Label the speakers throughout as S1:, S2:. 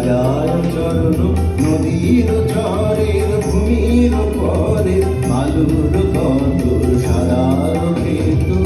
S1: রাজার চরণ নদীর চরের ভূমির পরে আলুর কদর সারার খেতু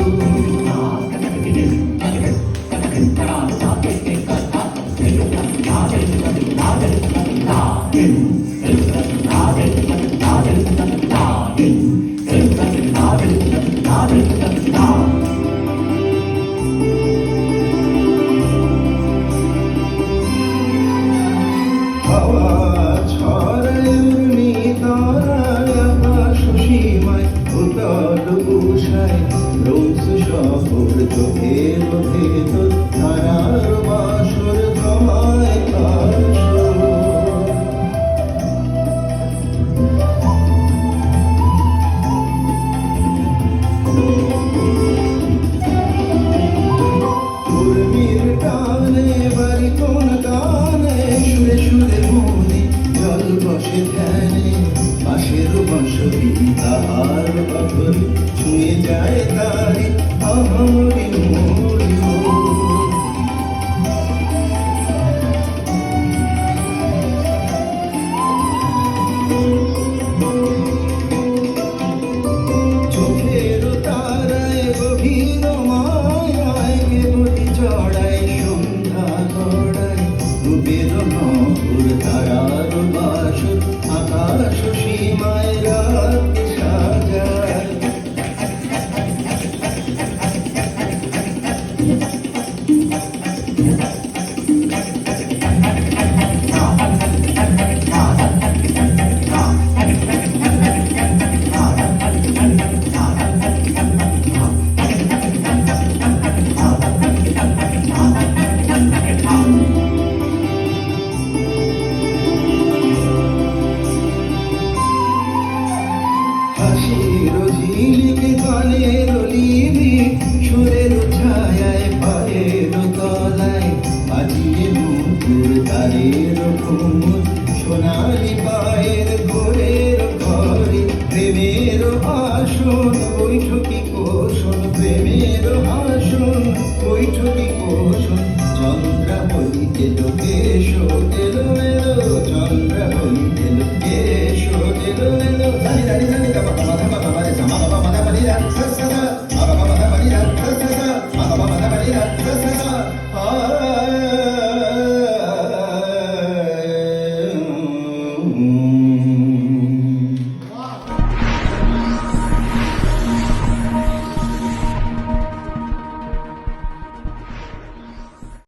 S1: হাওয়া ছড়ায় উর্মি তারায় আকাশ সীমায় উতল উষায় রোজ শহর চোখের ভেতর তারার বাসর জমায় তার উর্মির টানে বাড়ি কোন গানে সুরে সুরে মনে জল বসে ধ্যানে পাশের বসবি তাহার বদল ছুঁয়ে যায় তারি আহমরি মরি চোখের তারায় গভীর মায়ায় কেবলি চড়ায় সন্ধ্যা গড়ায় রূপের মধুর তারার বাসর আকাশ সীমায় রাতে সাজায় হাসির ঝিলিক গানের লিবি সুরের ছায়ায় পায়ের তলায় বাজিয়ে মুকুর তারের ঘুমুর সোনালি পায়ের ভোরের ঘরে প্রেমের আসন বৈঠকি কোষণ প্রেমের আসন বৈঠকি কোষণ চন্দ্রাবলীকে লোকে